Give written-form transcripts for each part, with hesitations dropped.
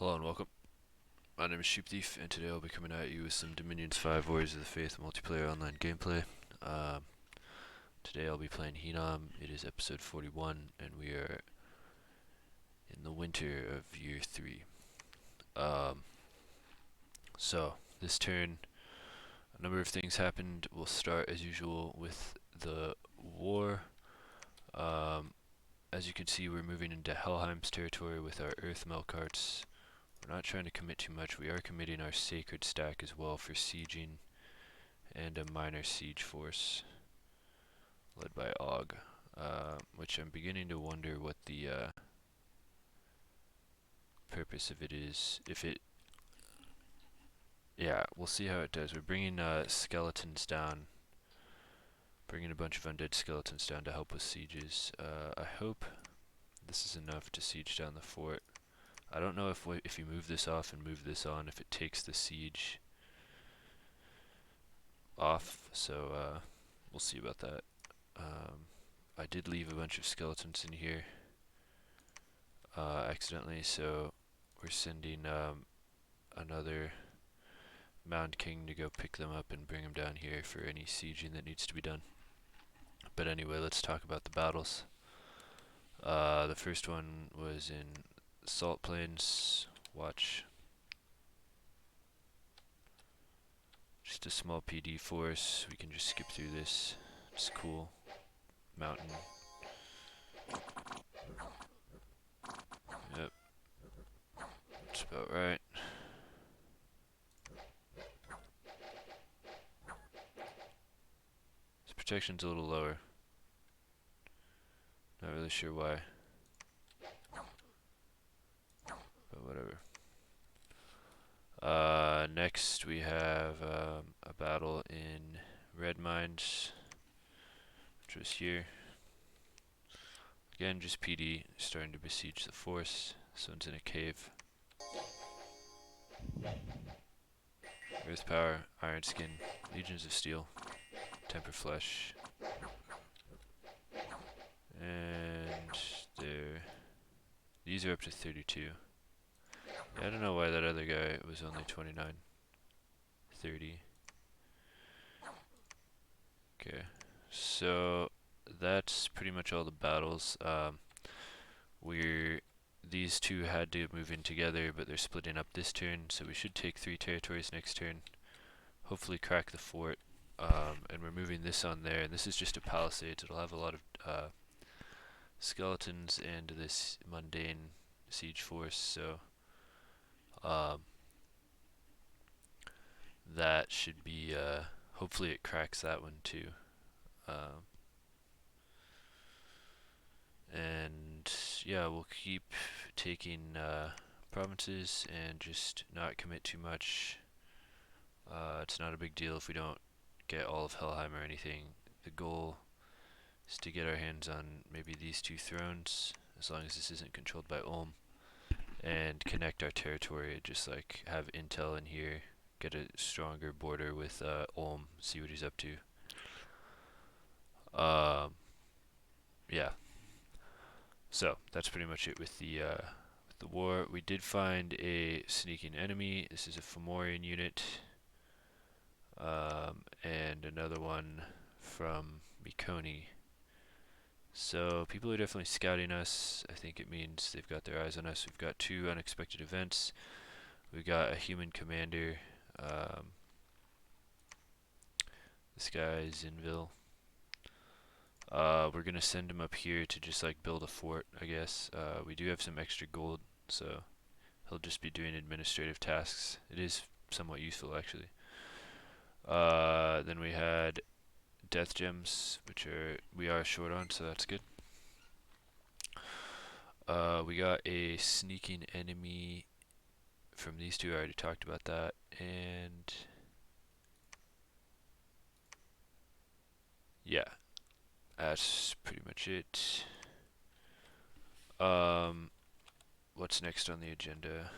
Hello and welcome. My name is Sheep Thief, and today I'll be coming at you with some Dominions 5 Warriors of the Faith multiplayer online gameplay. Today I'll be playing Hinnom. It is episode 41, and we are in the winter of year 3. So, this turn, a number of things happened. We'll start as usual with the war. As you can see, we're moving into Helheim's territory with our Earth Melqarts. We're not trying to commit too much. We are committing our sacred stack as well for sieging and a minor siege force led by Og, which I'm beginning to wonder what the purpose of it is. Yeah, we'll see how it does. We're bringing skeletons down, bringing a bunch of undead skeletons down to help with sieges. I hope this is enough to siege down the fort. I don't know if you move this off and move this on, if it takes the siege off, so we'll see about that. I did leave a bunch of skeletons in here accidentally, so we're sending another Mound King to go pick them up and bring them down here for any sieging that needs to be done. But anyway, let's talk about the battles. The first one was in Salt Plains. Watch. Just a small PD force. We can just skip through this. It's cool. Mountain. Yep. That's about right. This protection's a little lower. Not really sure why. But whatever. Next we have a battle in Red Mines, which was here. Again, just PD starting to besiege the force. This one's in a cave. Earth Power, Iron Skin, Legions of Steel, Temper Flesh, and there. These are up to 32. Yeah, I don't know why that other guy was only 29. 30. Okay, so that's pretty much all the battles. These two had to move in together, but they're splitting up this turn, so we should take 3 territories next turn. Hopefully crack the fort, and we're moving this on there, and this is just a palisades. It'll have a lot of skeletons and this mundane siege force, so that should be, hopefully it cracks that one too. And yeah, we'll keep taking provinces and just not commit too much. It's not a big deal if we don't get all of Helheim or anything. The goal is to get our hands on maybe these 2 thrones, as long as this isn't controlled by Ulm, and connect our territory, just like have intel in here, get a stronger border with Ulm, see what he's up to. Yeah. So that's pretty much it with the war. We did find a sneaking enemy. This is a Fomorian unit, and another one from Mikoni. So people are definitely scouting us. I think it means they've got their eyes on us. We've got 2 unexpected events. We've got a human commander. This guy is Zinville. We're gonna send him up here to just like build a fort, I guess. We do have some extra gold, so he'll just be doing administrative tasks. It is somewhat useful, actually. Then we had death gems, which we are short on, so that's good. We got a sneaking enemy from these 2. I already talked about that, and yeah, that's pretty much it. What's next on the agenda?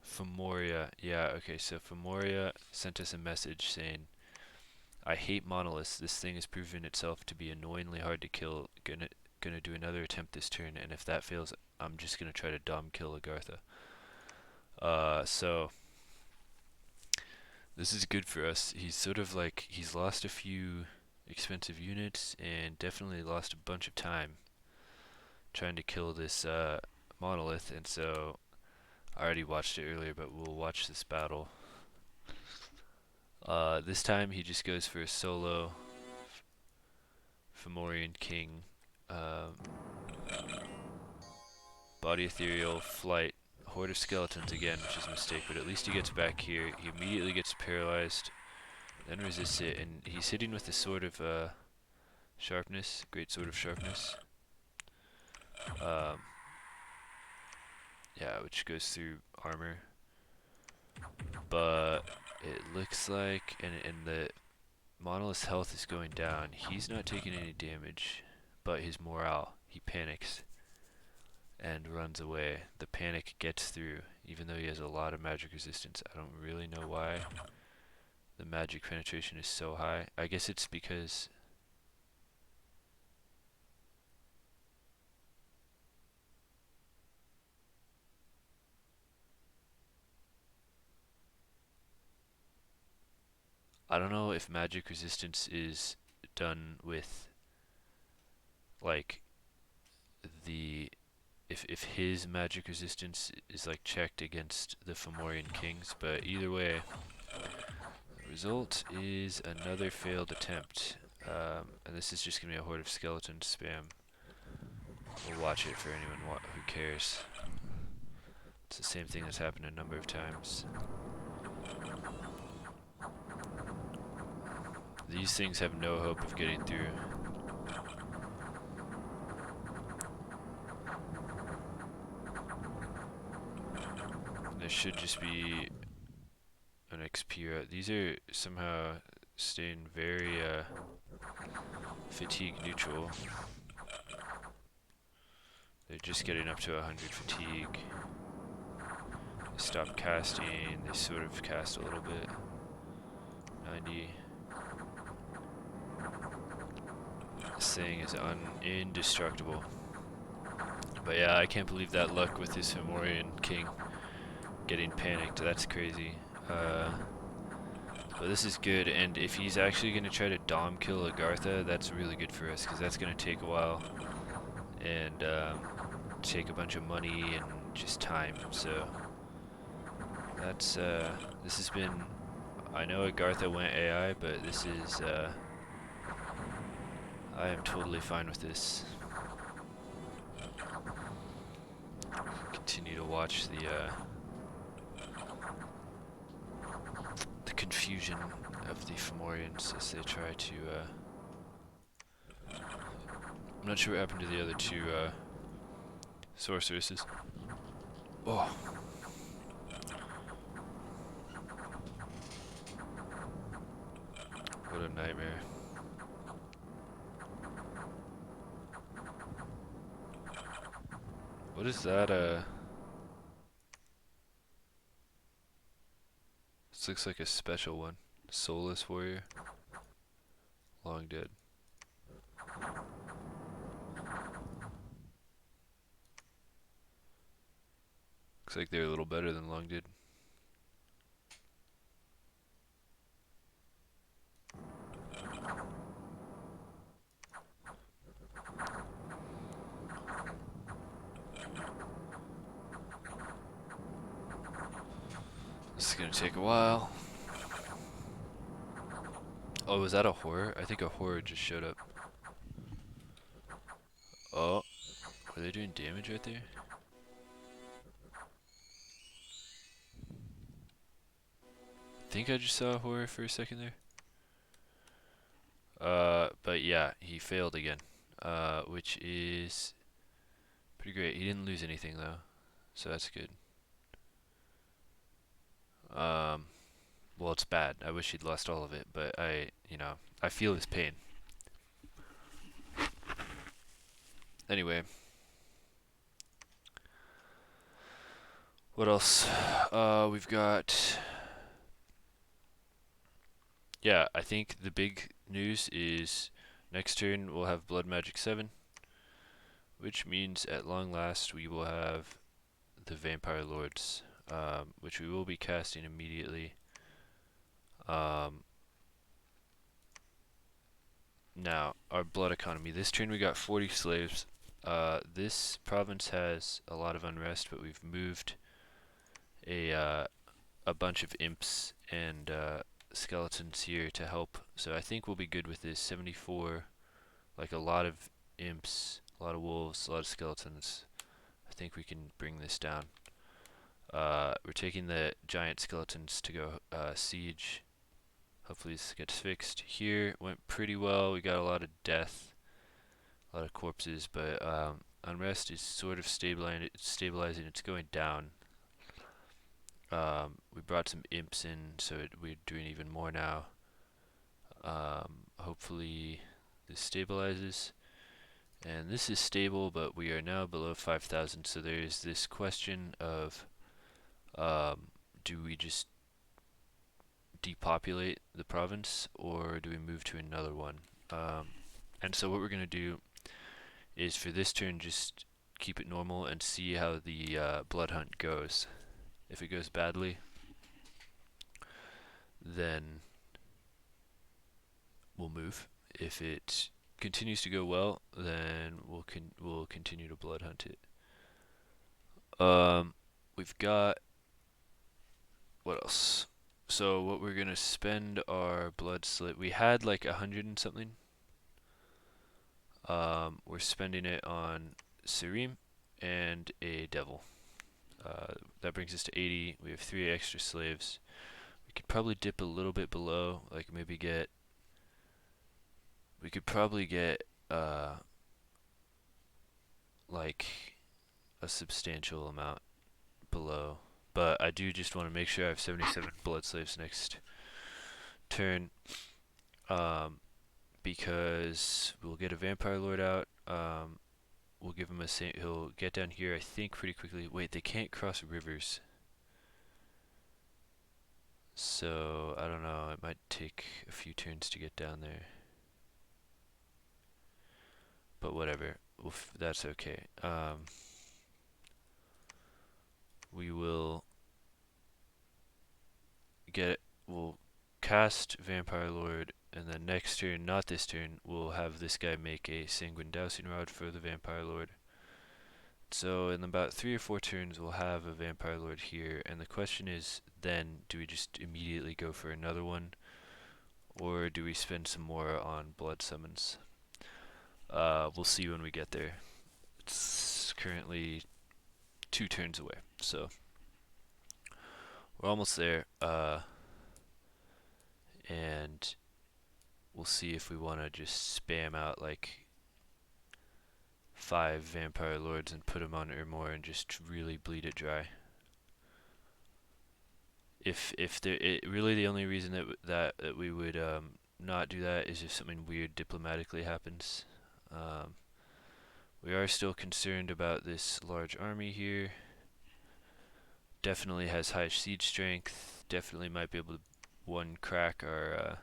Fomoria. Yeah, okay, so Fomoria sent us a message saying, I hate monoliths. This thing has proven itself to be annoyingly hard to kill. Gonna do another attempt this turn, and if that fails, I'm just gonna try to dom kill Agartha. So this is good for us. He's sort of like, he's lost a few expensive units and definitely lost a bunch of time trying to kill this monolith, and so I already watched it earlier, but we'll watch this battle. This time he just goes for a solo Fomorian king. Um, Body ethereal, flight, horde of skeletons again, which is a mistake, but at least he gets back here. He immediately gets paralyzed, then resists it, and he's hitting with the sword of sharpness, great sword of sharpness. Um, yeah, which goes through armor. But it looks like, and the monolith's health is going down. He's not taking any damage, but his morale, he panics and runs away. The panic gets through, even though he has a lot of magic resistance. I don't really know why the magic penetration is so high. I guess it's because I don't know if magic resistance is done with like the if his magic resistance is like checked against the Fomorian kings, but either way, the result is another failed attempt. And this is just gonna be a horde of skeleton spam. We'll watch it for anyone who cares. It's the same thing that's happened a number of times. These things have no hope of getting through. There should just be an XP route. These are somehow staying very fatigue neutral. They're just getting up to 100 fatigue. They stop casting, they sort of cast a little bit. 90. This thing is indestructible. But yeah, I can't believe that luck with this Fomorian king getting panicked. That's crazy. But this is good, and if he's actually going to try to dom kill Agartha, that's really good for us, because that's going to take a while and take a bunch of money and just time. So that's this has been. I know Agartha went AI, but this is. I am totally fine with this. Continue to watch the confusion of the Fomorians as they try to. I'm not sure what happened to the other two sorceresses. Oh. What a nightmare. What is that, this looks like a special one. Soulless warrior. Long dead. Looks like they're a little better than long dead. This is gonna take a while. Oh, was that a horror? I think a horror just showed up. Oh, were they doing damage right there? I think I just saw a horror for a second there. But yeah, he failed again. Which is pretty great. He didn't lose anything though, so that's good. Well, it's bad. I wish he'd lost all of it, but I feel his pain. Anyway. What else? We've got... Yeah, I think the big news is next turn we'll have Blood Magic 7, which means at long last we will have the Vampire Lords. which we will be casting immediately. Um, Now, our blood economy. This turn we got 40 slaves. This province has a lot of unrest, but we've moved a a bunch of imps and skeletons here to help. So I think we'll be good with this. 74, like a lot of imps, a lot of wolves, a lot of skeletons. I think we can bring this down. We're taking the giant skeletons to go siege. Hopefully this gets fixed. Here went pretty well. We got a lot of death, a lot of corpses, but unrest is sort of stabilizing. It's going down. We brought some imps in, so we're doing even more now. Hopefully this stabilizes. And this is stable, but we are now below 5,000, so there's this question of do we just depopulate the province, or do we move to another one? And so what we're going to do is for this turn just keep it normal and see how the blood hunt goes. If it goes badly, then we'll move. If it continues to go well, then we'll continue to blood hunt it. We've got what else? So what we're gonna spend our blood slip. We had like 100 and something. We're spending it on Serim and a devil. That brings us to 80. We have 3 extra slaves. We could probably dip a little bit below, like maybe get. We could probably get like a substantial amount below. But I do just want to make sure I have 77 blood slaves next turn, because we'll get a vampire lord out. We'll give him a saint. He'll get down here, I think, pretty quickly. Wait, they can't cross rivers, so I don't know. It might take a few turns to get down there, but whatever. That's okay. We will we'll cast Vampire Lord, and then next turn, not this turn, we'll have this guy make a Sanguine Dowsing Rod for the Vampire Lord. So in about 3 or 4 turns, we'll have a Vampire Lord here, and the question is then, do we just immediately go for another one, or do we spend some more on Blood Summons? We'll see when we get there. It's currently 2 turns away, so we're almost there. And we'll see if we want to just spam out like 5 Vampire Lords and put them on Urmor and just really bleed it dry. If really the only reason that we would not do that is if something weird diplomatically happens. We are still concerned about this large army here. Definitely has high siege strength. Definitely might be able to one crack our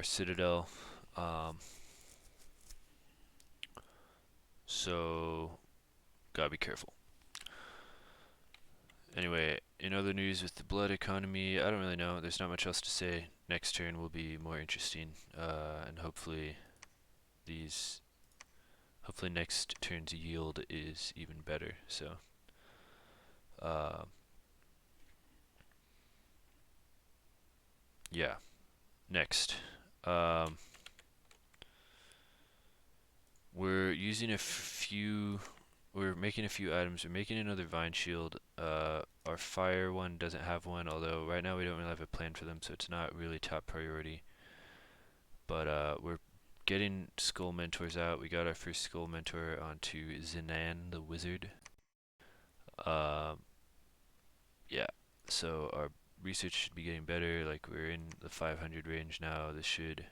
citadel. So gotta be careful. Anyway, in other news with the blood economy, I don't really know. There's not much else to say. Next turn will be more interesting, and hopefully next turn's yield is even better. So, yeah. Next, we're using a few. We're making a few items. We're making another vine shield. Our fire one doesn't have one, although right now we don't really have a plan for them, so it's not really top priority. But we're getting skull mentors out. We got our first skull mentor onto Zinan the wizard. Yeah, so our research should be getting better. Like we're in the 500 range now. This should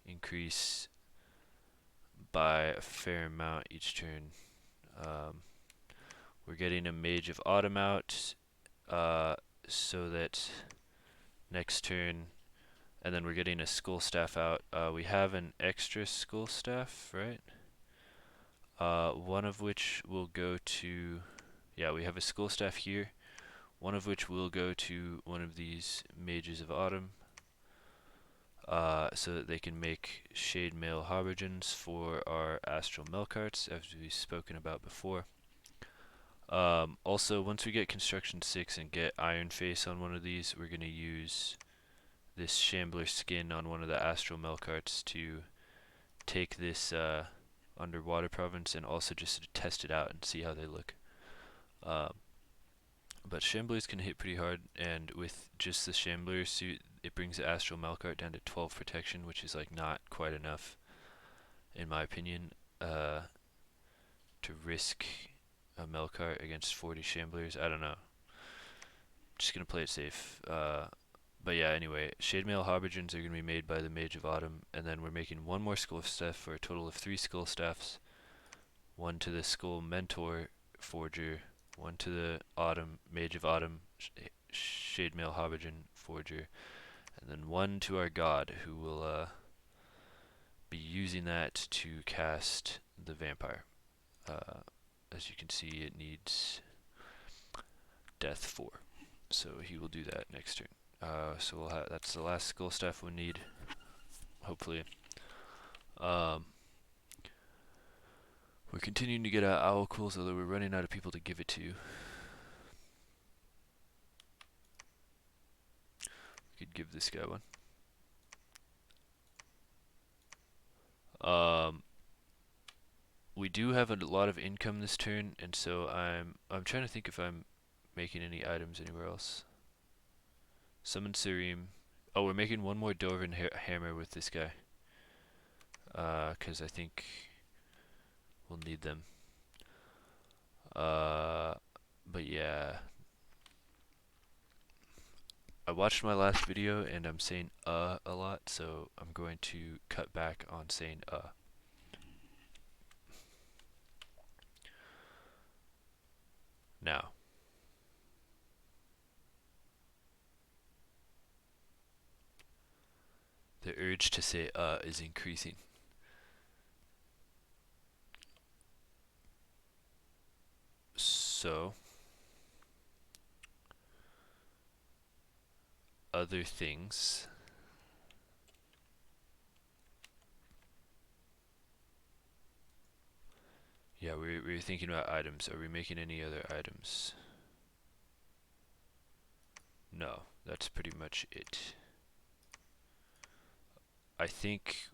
increase by a fair amount each turn. We're getting a Mage of Autumn out, so that next turn, and then we're getting a Skull Staff out. We have an extra Skull Staff, right? One of which will go to, yeah, we have a skull staff here, one of which will go to one of these mages of autumn, so that they can make shade mail harbingers for our astral Melqarts, as we've spoken about before. Also, once we get construction 6 and get iron face on one of these, we're going to use this shambler skin on one of the astral Melqarts to take this underwater province and also just to test it out and see how they look. But Shamblers can hit pretty hard, and with just the Shambler suit, it brings the Astral Melqart down to 12 protection, which is like not quite enough, in my opinion, to risk a Melqart against 40 Shamblers. I don't know. Just gonna play it safe. But yeah, anyway, Shade Mail Harbingers are gonna be made by the Mage of Autumn, and then we're making one more Skull Staff for a total of 3 Skull Staffs. One to the Skull Mentor Forger, one to the Autumn Mage of Autumn Shade Mail Harbinger Forger, and then one to our God, who will be using that to cast the Vampire. As you can see, it needs Death 4, so he will do that next turn. So we'll have, that's the last Skull Staff we'll need, hopefully. We're continuing to get owl cools, although we're running out of people to give it to. We could give this guy one. We do have a lot of income this turn, and so I'm trying to think if I'm making any items anywhere else. Summon Serim. Oh, we're making one more Dwarven hammer with this guy. 'Cause I think we'll need them. But yeah. I watched my last video and I'm saying a lot, so I'm going to cut back on saying . Now. The urge to say is increasing. So, other things. Yeah, we're thinking about items. Are we making any other items? No, that's pretty much it. I think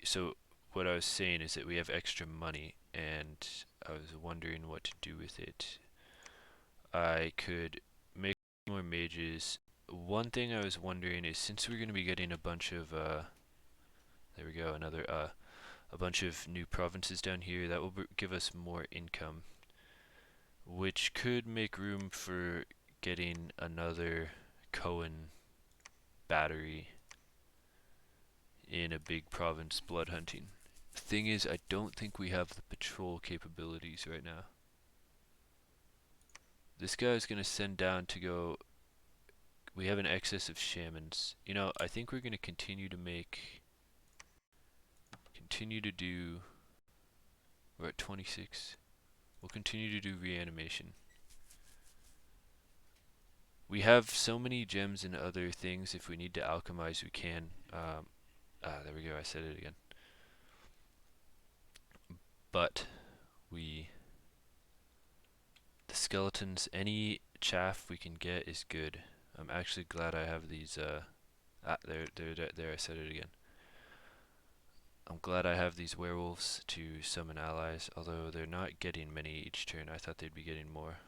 so what I was saying is that we have extra money, and I was wondering what to do with it. I could make more mages. One thing I was wondering is, since we're going to be getting a bunch of, there we go, another, a bunch of new provinces down here, that will give us more income, which could make room for getting another Cohen battery in a big province blood hunting. Thing is, I don't think we have the patrol capabilities right now. This guy is going to send down to go. We have an excess of shamans. You know, I think we're going to continue to do. We're at 26. We'll continue to do reanimation. We have so many gems and other things. If we need to alchemize, we can. There we go. I said it again. But the skeletons, any chaff we can get is good. I'm actually glad I have these. There. I said it again. I'm glad I have these werewolves to summon allies, although they're not getting many each turn. I thought they'd be getting more.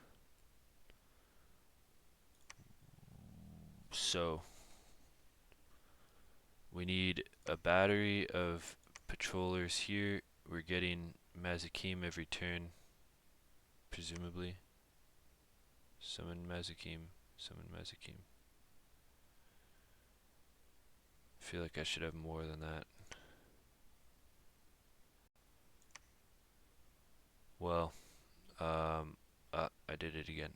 So, we need a battery of patrollers here. We're getting Mazakim every turn, presumably. Summon Mazakim, summon Mazakim. I feel like I should have more than that. Well, I did it again.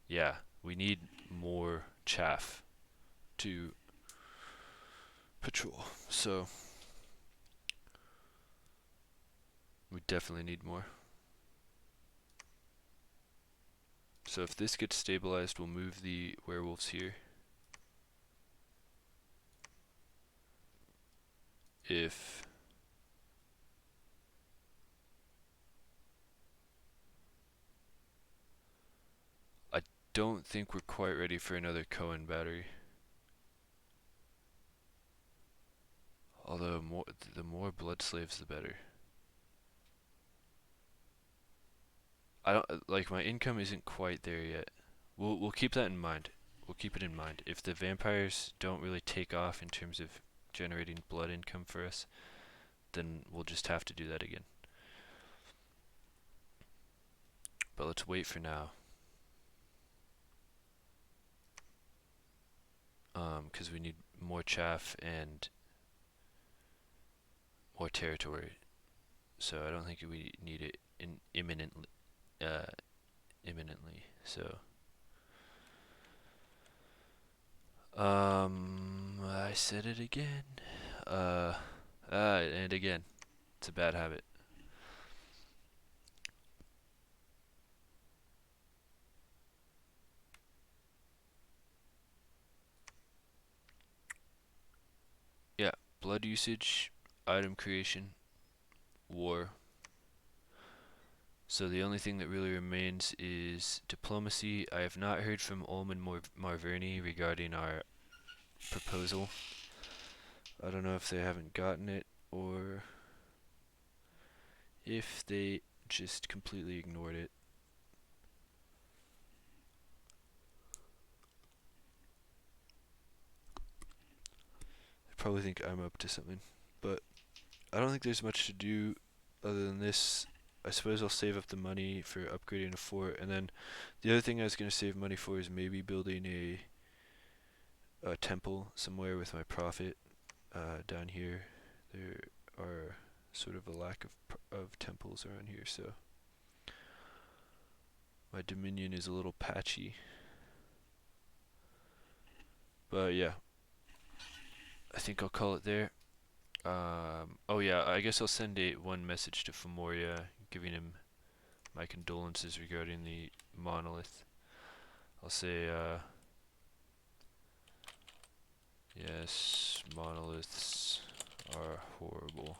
Yeah, we need more chaff to patrol. So we definitely need more. So if this gets stabilized, we'll move the werewolves here. If I don't think we're quite ready for another Cohen battery. Although the more blood slaves, the better. I don't like my income isn't quite there yet. We'll keep that in mind. We'll keep it in mind. If the vampires don't really take off in terms of generating blood income for us, then we'll just have to do that again. But let's wait for now. Because we need more chaff and more territory. So I don't think we need it imminently. So I said it again. And again. It's a bad habit. Yeah, blood usage, item creation, war. So the only thing that really remains is diplomacy. I have not heard from Ulm-Marverni regarding our proposal. I don't know if they haven't gotten it or if they just completely ignored it. They probably think I'm up to something, but I don't think there's much to do other than this. I suppose I'll save up the money for upgrading a fort, and then the other thing I was going to save money for is maybe building a temple somewhere with my profit. Down here, there are sort of a lack of temples around here, so my dominion is a little patchy. But yeah, I think I'll call it there. Oh yeah, I guess I'll send one message to Fomoria, giving him my condolences regarding the monolith. I'll say, yes, monoliths are horrible.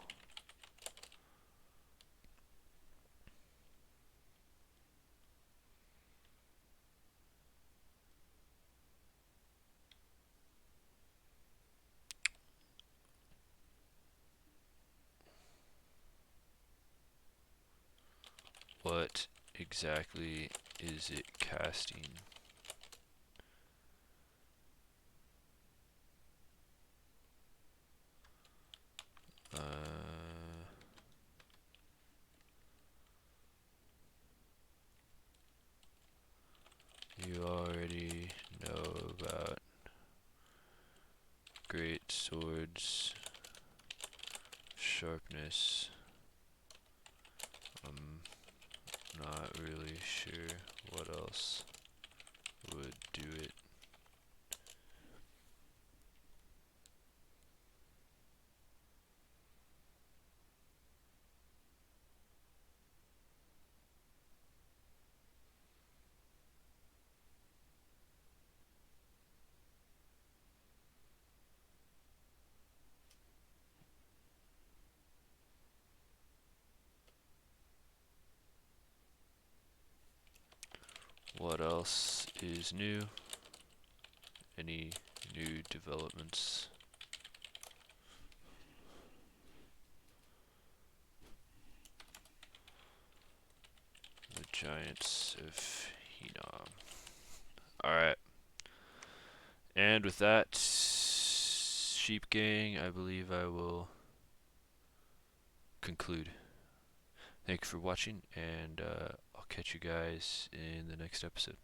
What exactly is it casting? You already know about great swords, sharpness. I'm not really sure what else would do it. What else is new? Any new developments? The Giants of Hinnom. Alright. And with that, Sheep Gang, I believe I will conclude. Thank you for watching, and I'll catch you guys in the next episode.